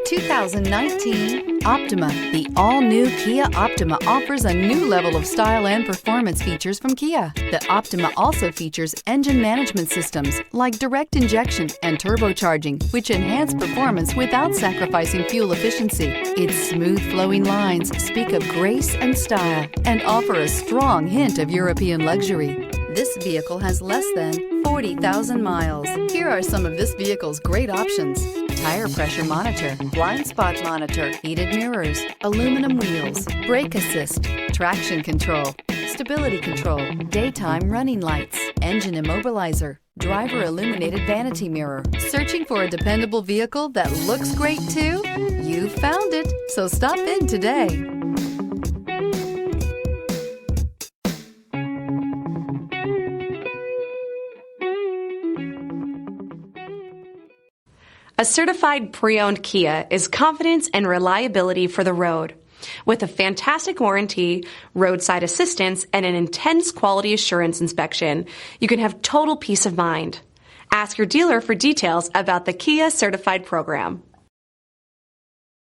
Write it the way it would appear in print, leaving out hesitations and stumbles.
2019 Optima. The all-new Kia Optima offers a new level of style and performance features from Kia. The Optima also features engine management systems like direct injection and turbocharging, which enhance performance without sacrificing fuel efficiency. Its smooth flowing lines speak of grace and style and offer a strong hint of European luxury. This vehicle has less than 40,000 miles. Here are some of this vehicle's great options: tire pressure monitor, blind spot monitor, heated mirrors, aluminum wheels, brake assist, traction control, stability control, daytime running lights, engine immobilizer, driver illuminated vanity mirror. Searching for a dependable vehicle that looks great too? You found it, so stop in today. A certified pre-owned Kia is confidence and reliability for the road. With a fantastic warranty, roadside assistance, and an intense quality assurance inspection, you can have total peace of mind. Ask your dealer for details about the Kia Certified program.